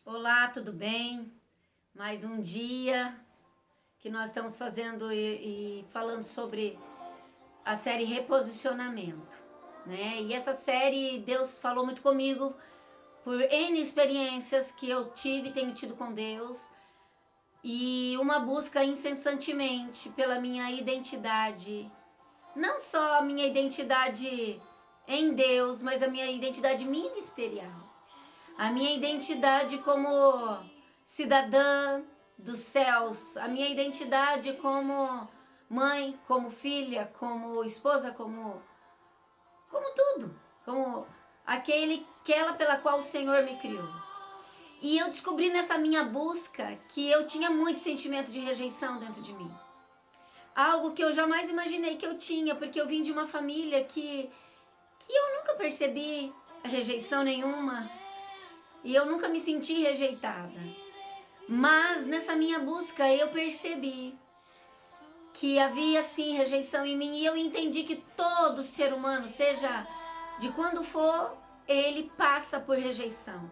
Olá, tudo bem? Mais um dia que nós estamos fazendo e falando sobre a série Reposicionamento, né? E essa série Deus falou muito comigo por N experiências que eu tive e tenho tido com Deus e uma busca incessantemente pela minha identidade, não só a minha identidade em Deus, mas a minha identidade ministerial. A minha identidade como cidadã dos céus, a minha identidade como mãe, como filha, como esposa, como tudo, como aquela pela qual o Senhor me criou. E eu descobri nessa minha busca que eu tinha muitos sentimentos de rejeição dentro de mim. Algo que eu jamais imaginei que eu tinha, porque eu vim de uma família que eu nunca percebi rejeição nenhuma. E eu nunca me senti rejeitada. Mas nessa minha busca eu percebi que havia sim rejeição em mim. E eu entendi que todo ser humano, seja de quando for, ele passa por rejeição.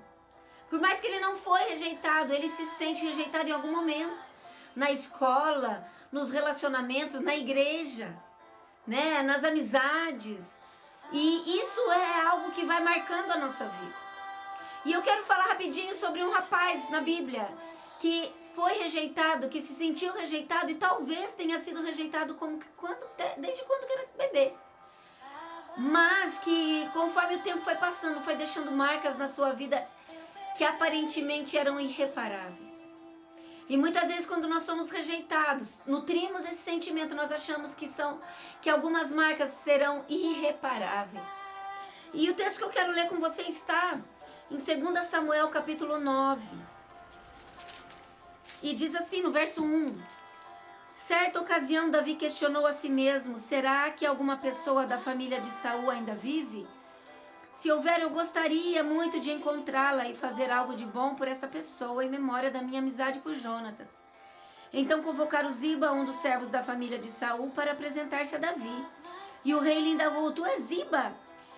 Por mais que ele não foi rejeitado, ele se sente rejeitado em algum momento. Na escola, nos relacionamentos, na igreja, né? Nas amizades. E isso é algo que vai marcando a nossa vida. E eu quero falar rapidinho sobre um rapaz na Bíblia que foi rejeitado, que se sentiu rejeitado e talvez tenha sido rejeitado desde quando era bebê. Mas que conforme o tempo foi passando, foi deixando marcas na sua vida que aparentemente eram irreparáveis. E muitas vezes quando nós somos rejeitados, nutrimos esse sentimento, nós achamos que algumas marcas serão irreparáveis. E o texto que eu quero ler com você está em 2 Samuel capítulo 9, e diz assim no verso 1: Certa ocasião Davi questionou a si mesmo: será que alguma pessoa da família de Saul ainda vive? Se houver, eu gostaria muito de encontrá-la e fazer algo de bom por esta pessoa em memória da minha amizade por Jonatas. Então convocaram Ziba, um dos servos da família de Saul, para apresentar-se a Davi. E o rei lhe indagou: tu és Ziba?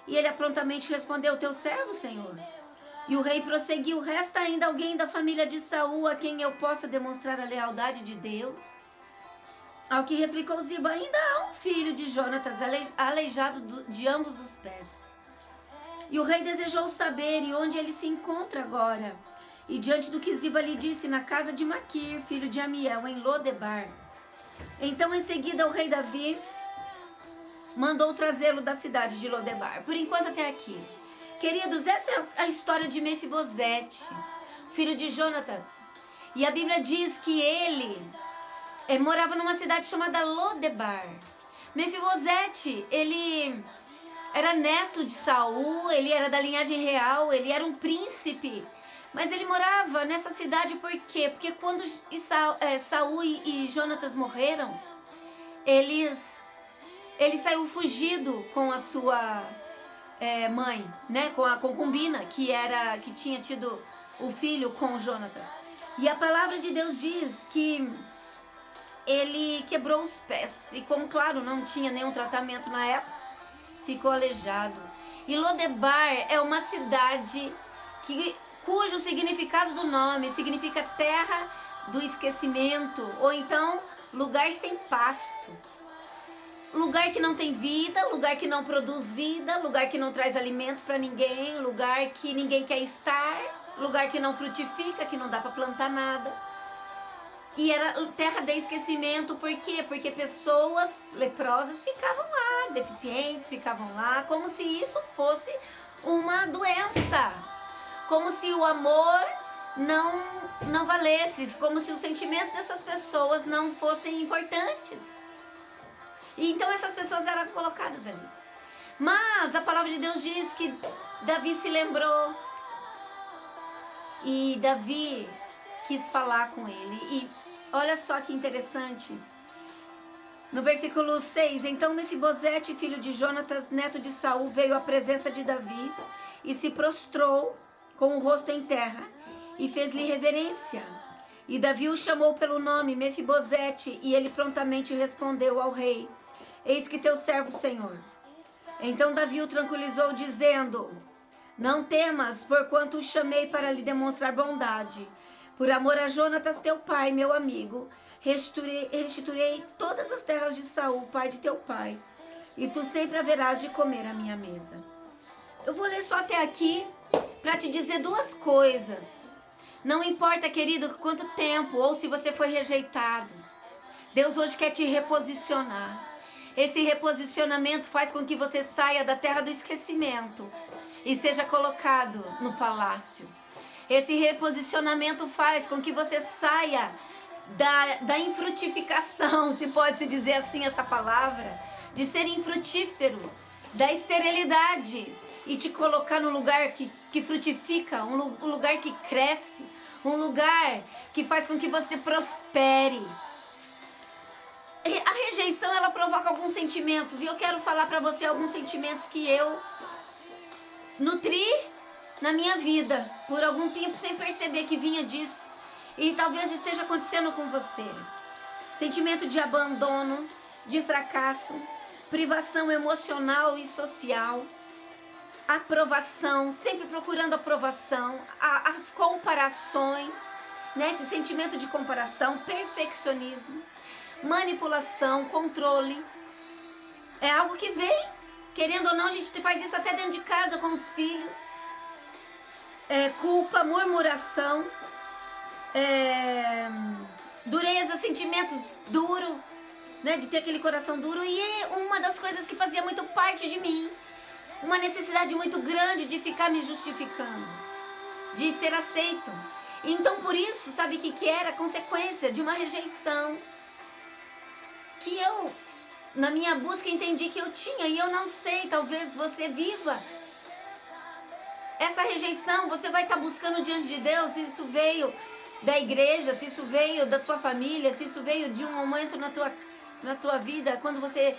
E ele prontamente respondeu: teu servo, senhor. E o rei prosseguiu: resta ainda alguém da família de Saul a quem eu possa demonstrar a lealdade de Deus? Ao que replicou Ziba: ainda há um filho de Jonatas aleijado de ambos os pés. E o rei desejou saber e onde ele se encontra agora. E diante do que Ziba lhe disse: na casa de Maquir, filho de Amiel, em Lodebar. Então em seguida o rei Davi mandou trazê-lo da cidade de Lodebar. Por enquanto até aqui. Queridos, essa é a história de Mefibosete, filho de Jonatas. E a Bíblia diz que ele morava numa cidade chamada Lodebar. Mefibosete, ele era neto de Saul, ele era da linhagem real, ele era um príncipe. Mas ele morava nessa cidade por quê? Porque quando Saul e Jonatas morreram, ele saiu fugido com a sua mãe, né, com a concubina que tinha tido o filho com Jonatas. E a palavra de Deus diz que ele quebrou os pés e, como claro não tinha nenhum tratamento na época, ficou aleijado. E Lodebar é uma cidade cujo significado do nome significa terra do esquecimento, ou então lugar sem pasto. Lugar que não tem vida, lugar que não produz vida, lugar que não traz alimento para ninguém, lugar que ninguém quer estar, lugar que não frutifica, que não dá para plantar nada. E era terra de esquecimento, por quê? Porque pessoas leprosas ficavam lá, deficientes ficavam lá, como se isso fosse uma doença, como se o amor não valesse, como se os sentimentos dessas pessoas não fossem importantes. E então essas pessoas eram colocadas ali. Mas a palavra de Deus diz que Davi se lembrou. E Davi quis falar com ele. E olha só que interessante. No versículo 6. Então Mefibosete, filho de Jonatas, neto de Saul, veio à presença de Davi e se prostrou com o rosto em terra e fez-lhe reverência. E Davi o chamou pelo nome, Mefibosete, e ele prontamente respondeu ao rei: eis que teu servo, Senhor. Então Davi o tranquilizou, dizendo: Não temas, porquanto o chamei para lhe demonstrar bondade. Por amor a Jonatas, teu pai, meu amigo, restituirei todas as terras de Saul, pai de teu pai, e tu sempre haverás de comer à minha mesa. Eu vou ler só até aqui para te dizer duas coisas. Não importa, querido, quanto tempo ou se você foi rejeitado, Deus hoje quer te reposicionar. Esse reposicionamento faz com que você saia da terra do esquecimento e seja colocado no palácio. Esse reposicionamento faz com que você saia da infrutificação, se pode se dizer assim essa palavra, de ser infrutífero, da esterilidade, e te colocar no lugar que frutifica, um lugar que cresce, um lugar que faz com que você prospere. A rejeição, ela provoca alguns sentimentos, e eu quero falar para você alguns sentimentos que eu nutri na minha vida por algum tempo sem perceber que vinha disso, e talvez esteja acontecendo com você. Sentimento de abandono, de fracasso, privação emocional e social, aprovação, sempre procurando aprovação, as comparações, né? Esse sentimento de comparação, perfeccionismo, manipulação, controle. É algo que vem, querendo ou não, a gente faz isso até dentro de casa com os filhos. Culpa, murmuração, dureza, sentimentos duros, né, de ter aquele coração duro. E uma das coisas que fazia muito parte de mim, uma necessidade muito grande de ficar me justificando, de ser aceito. Então por isso, sabe o que era? Consequência de uma rejeição que eu, na minha busca, entendi que eu tinha. E eu não sei, talvez você viva essa rejeição. Você vai estar buscando diante de Deus, se isso veio da igreja, se isso veio da sua família, se isso veio de um momento na tua vida, quando você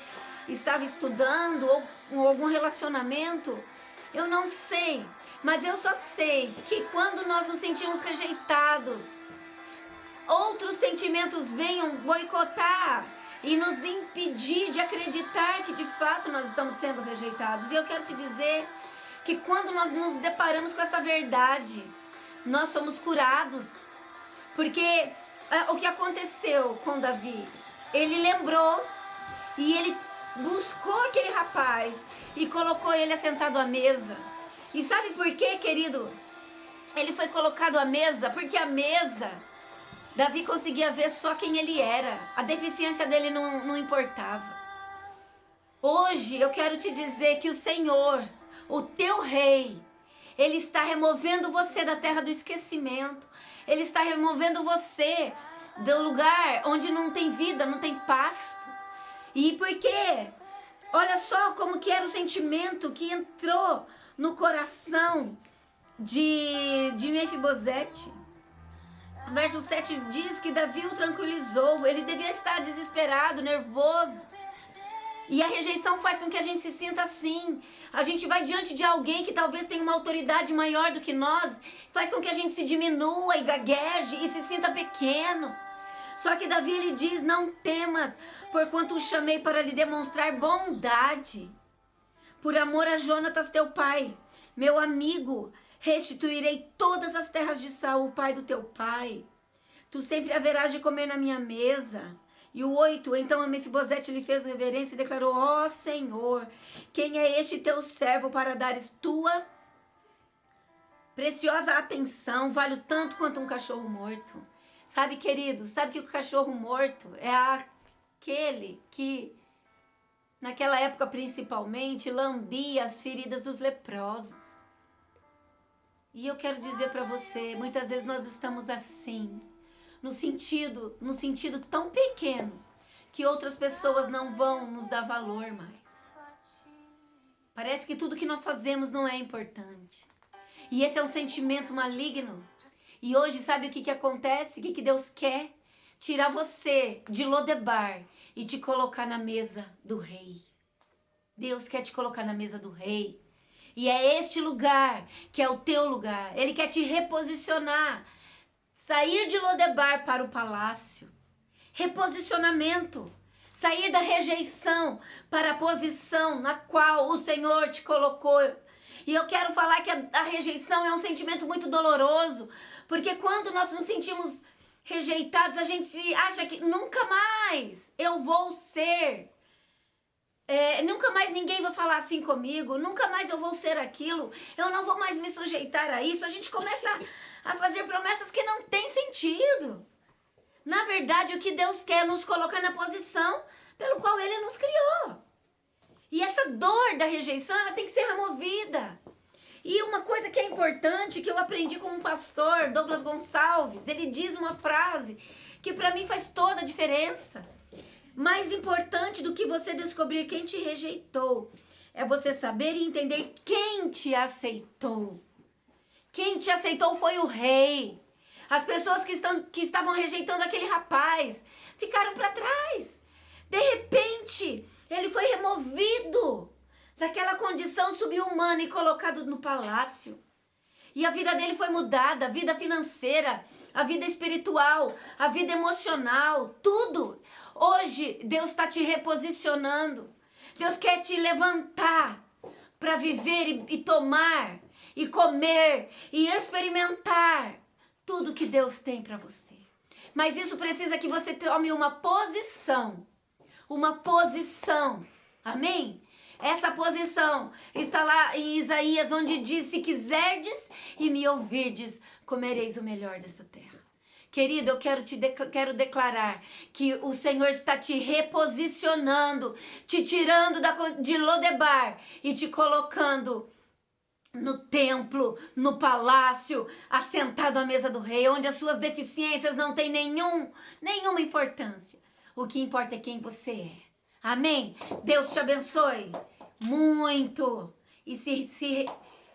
estava estudando, ou algum relacionamento. Eu não sei, mas eu só sei que quando nós nos sentimos rejeitados, outros sentimentos venham boicotar e nos impedir de acreditar que de fato nós estamos sendo rejeitados. E eu quero te dizer que quando nós nos deparamos com essa verdade, nós somos curados. Porque o que aconteceu com Davi? Ele lembrou e ele buscou aquele rapaz e colocou ele assentado à mesa. E sabe por quê, querido? Ele foi colocado à mesa porque a mesa, Davi conseguia ver só quem ele era. A deficiência dele não importava. Hoje eu quero te dizer que o Senhor, o teu rei, ele está removendo você da terra do esquecimento. Ele está removendo você do lugar onde não tem vida, não tem pasto. E por quê? Olha só como que era o sentimento que entrou no coração de Mefibosete. Verso 7 diz que Davi o tranquilizou. Ele devia estar desesperado, nervoso. E a rejeição faz com que a gente se sinta assim. A gente vai diante de alguém que talvez tenha uma autoridade maior do que nós, faz com que a gente se diminua e gagueje e se sinta pequeno. Só que Davi, ele diz: não temas, porquanto o chamei para lhe demonstrar bondade. Por amor a Jonatas, teu pai, meu amigo, restituirei todas as terras de Saul, pai do teu pai. Tu sempre haverás de comer na minha mesa. E o 8, então a Mefibosete lhe fez reverência e declarou: ó Senhor, quem é este teu servo para dares tua preciosa atenção? Vale tanto quanto um cachorro morto. Sabe, querido, sabe que o cachorro morto é aquele que, naquela época principalmente, lambia as feridas dos leprosos. E eu quero dizer para você, muitas vezes nós estamos assim, no sentido tão pequenos, que outras pessoas não vão nos dar valor mais. Parece que tudo que nós fazemos não é importante. E esse é um sentimento maligno. E hoje, sabe o que acontece? O que Deus quer? Tirar você de Lodebar e te colocar na mesa do rei. Deus quer te colocar na mesa do rei. E é este lugar que é o teu lugar. Ele quer te reposicionar. Sair de Lodebar para o palácio. Reposicionamento. Sair da rejeição para a posição na qual o Senhor te colocou. E eu quero falar que a rejeição é um sentimento muito doloroso, porque quando nós nos sentimos rejeitados, a gente acha que nunca mais eu vou ser, nunca mais ninguém vai falar assim comigo, nunca mais eu vou ser aquilo, eu não vou mais me sujeitar a isso. A gente começa a fazer promessas que não têm sentido. Na verdade, o que Deus quer é nos colocar na posição pelo qual Ele nos criou. E essa dor da rejeição, ela tem que ser removida. E uma coisa que é importante, que eu aprendi com um pastor, Douglas Gonçalves, ele diz uma frase que para mim faz toda a diferença. Mais importante do que você descobrir quem te rejeitou, é você saber e entender quem te aceitou. Quem te aceitou foi o rei. As pessoas que estavam rejeitando aquele rapaz ficaram para trás. De repente, ele foi removido daquela condição subhumana e colocado no palácio. E a vida dele foi mudada, a vida financeira, a vida espiritual, a vida emocional, tudo. Hoje, Deus está te reposicionando. Deus quer te levantar para viver e tomar, e comer, e experimentar tudo que Deus tem para você. Mas isso precisa que você tome uma posição. Uma posição. Amém? Essa posição está lá em Isaías, onde diz: se quiserdes e me ouvirdes, comereis o melhor dessa terra. Querido, eu quero declarar que o Senhor está te reposicionando, te tirando de Lodebar e te colocando no templo, no palácio, assentado à mesa do rei, onde as suas deficiências não têm nenhuma importância. O que importa é quem você é. Amém? Deus te abençoe muito e se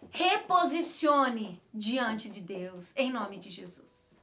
reposicione diante de Deus, em nome de Jesus.